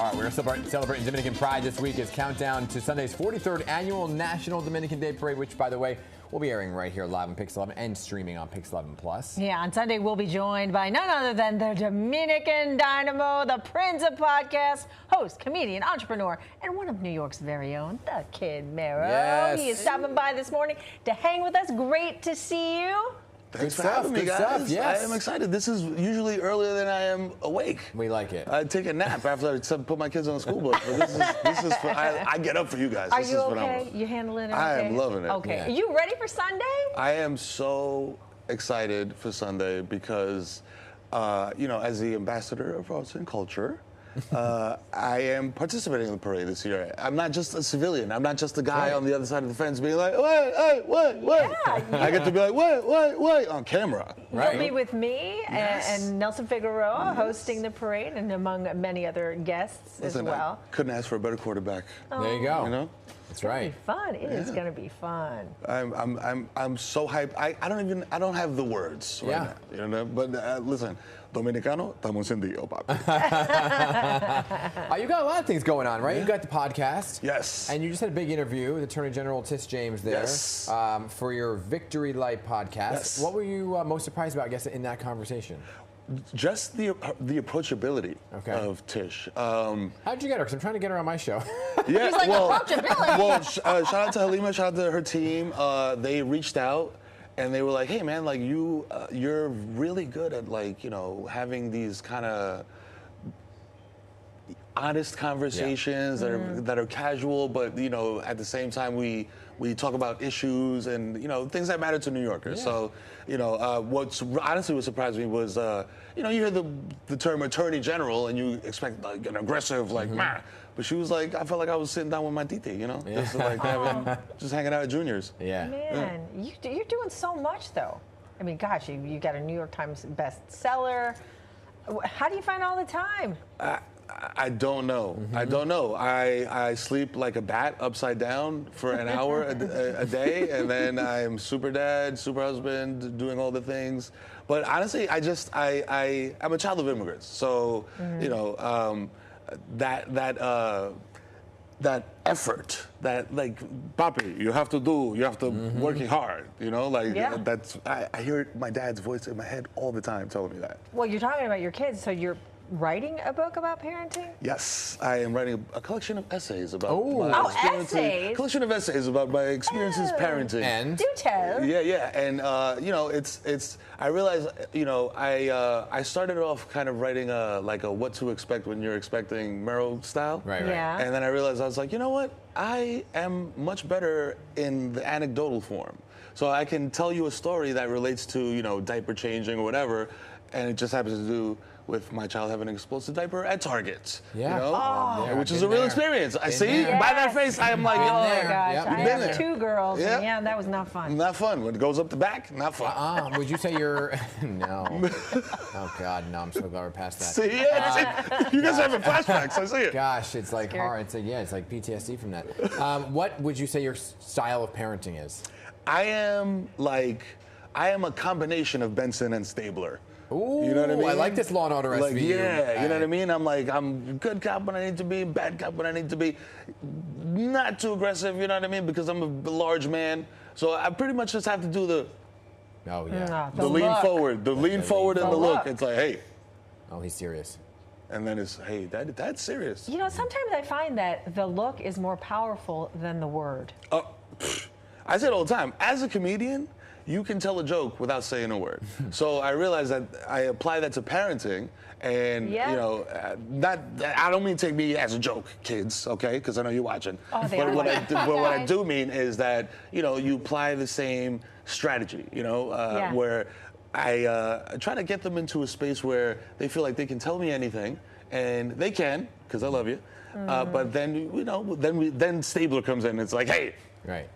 All right, we're celebrating Dominican Pride this week as countdown to Sunday's 43rd annual National Dominican Day Parade, which, by the way, we'll be airing right here live on PIX11 and streaming on PIX11 Plus. Yeah, on Sunday we'll be joined by none other than the Dominican Dynamo, the Prince of Podcasts, host, comedian, entrepreneur, and one of New York's very own, the Kid Mero. Yes. He is stopping by this morning to hang with us. Great to see you. Thanks for having me, guys. Stuff, yes. I am excited. This is usually earlier than I am awake. We like it. I take a nap after I put my kids on the school bus. But this is I get up for you guys. Are this you is okay? phenomenal. You handling it okay? I am loving it. Okay. Yeah. Are you ready for Sunday? I am so excited for Sunday because, as the ambassador of arts and culture, I am participating in the parade this year. I'm not just a civilian. I'm not just the guy on the other side of the fence being like, wait. Yeah, I get to be like, wait, on camera. Right. You'll be with me and Nelson Figueroa hosting the parade, and among many other guests Listen, as well. I couldn't ask for a better quarterback. There you go. You know? That's right. It's fun. It is going to be fun. I'm so hyped. I don't have the words right now. You know, but listen, Dominicano, estamos encendidos, papi. You got a lot of things going on, right? You got the podcast. Yes. And you just had a big interview with Attorney General Tish James there for your Victory Light podcast. Yes. What were you most surprised about, I guess, in that conversation? Just the approachability of Tish. How'd you get her? Because I'm trying to get her on my show. Yeah, He's like, approachability. well, shout out to Halima, shout out to her team. They reached out and they were like, "Hey, man, like you're really good at having these kind of honest conversations that are casual, but at the same time we talk about issues and things that matter to New Yorkers." Yeah. So what surprised me was you hear the term Attorney General and you expect like an aggressive but she was like, I felt like I was sitting down with my titi, just like just hanging out at Juniors. Yeah. Man, you're doing so much, though. I mean, gosh, you got a New York Times bestseller. How do you find all the time? I don't know. I don't know. I sleep like a bat upside down for an hour a day, and then I'm super dad, super husband, doing all the things. But honestly, I'm a child of immigrants, so that effort, that like, papi, you have to working hard, that's, I hear my dad's voice in my head all the time telling me that. Well, you're talking about your kids, so you're writing a book about parenting? Yes, I am writing a collection of essays about my experiences. Essays? Collection of essays about my experiences parenting. And? Do tell. Yeah, and it's. I realized, I started off kind of writing a what to expect when you're expecting Mero style. Right. Yeah. And then I realized I was like, you know what? I am much better in the anecdotal form. So I can tell you a story that relates to diaper changing or whatever, and it just happens to do with my child having an explosive diaper at Target. Yeah. Which is a real experience. I see by that face, I am like, Oh my there. gosh, Yep. I Been have there. 2 girls. Yeah. And yeah, that was not fun. not fun. When it goes up the back, not fun. Would you say you're no? Oh God, no! I'm so glad we're past that. See, you guys are having flashbacks. I see it. Gosh, it's like hard. It's like PTSD from that. What would you say your style of parenting is? I am a combination of Benson and Stabler. Ooh, you know what I mean? I like this Law and Order SVU. Yeah, you know what I mean? I'm good cop when I need to be, bad cop when I need to be. Not too aggressive, you know what I mean? Because I'm a large man. So I pretty much just have to do the lean forward. The lean forward and the look. It's like, hey. Oh, he's serious. And then it's, hey, that's serious. Sometimes I find that the look is more powerful than the word. I say it all the time. As a comedian, you can tell a joke without saying a word. So I realized that I apply that to parenting, and I don't mean take me as a joke, kids, okay? Because I know you're watching. Oh, they but are. what I do mean is that you apply the same strategy, where I try to get them into a space where they feel like they can tell me anything, and they can, because I love you. But then then Stabler comes in and it's like, hey. Right.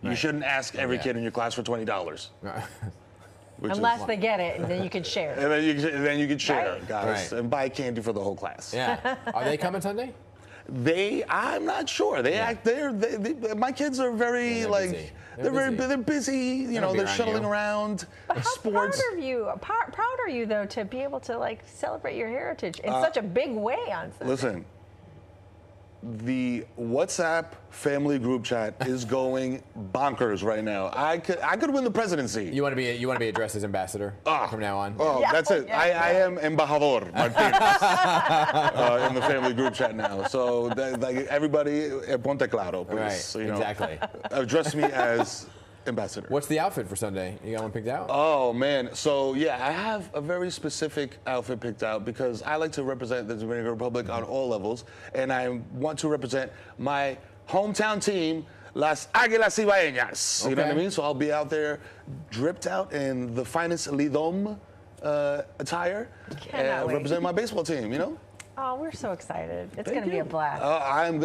You shouldn't ask every kid in your class for $20. Unless they get it, and then you can share. And then you can share, Right. guys, and buy candy for the whole class. Yeah. Are they coming Sunday? I'm not sure. My kids are very they're busy. You know, they're shuttling around. But how sports. proud are you though to be able to celebrate your heritage in such a big way on Sunday? Listen, the WhatsApp family group chat is going bonkers right now. I could win the presidency. You want to be addressed as ambassador from now on? Oh, yeah, that's it. Yeah, I am embajador Martinez in the family group chat now. So everybody, ponte claro, please. Right, So, exactly. Address me as ambassador. What's the outfit for Sunday? You got one picked out? Oh man, so yeah, I have a very specific outfit picked out because I like to represent the Dominican Republic on all levels, and I want to represent my hometown team, Las Águilas Ibaeñas. You know what I mean? So I'll be out there, dripped out in the finest Lidom attire, and represent my baseball team. You know? Oh, we're so excited. It's going to be a blast.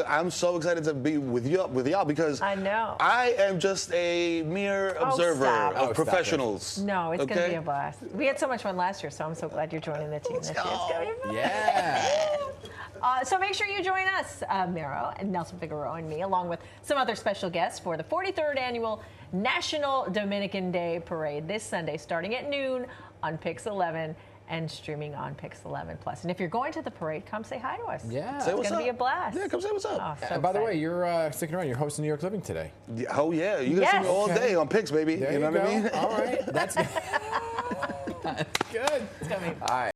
I'm so excited to be with y'all because I know. I am just a mere observer of professionals. No, it's going to be a blast. We had so much fun last year, so I'm so glad you're joining the team this year. It's going to be fun. Yeah. So make sure you join us, Mero and Nelson Figueroa and me, along with some other special guests for the 43rd Annual National Dominican Day Parade this Sunday starting at noon on PIX11 and streaming on PIX11 Plus. And if you're going to the parade, come say hi to us. Yeah. It's going to be a blast. Yeah, come say what's up. Oh, so by the way, you're sticking around. You're hosting New York Living today. Oh, yeah. You're going to see me all day on PIX, baby. There you know what I mean? All right. That's good. That's good. It's coming. All right.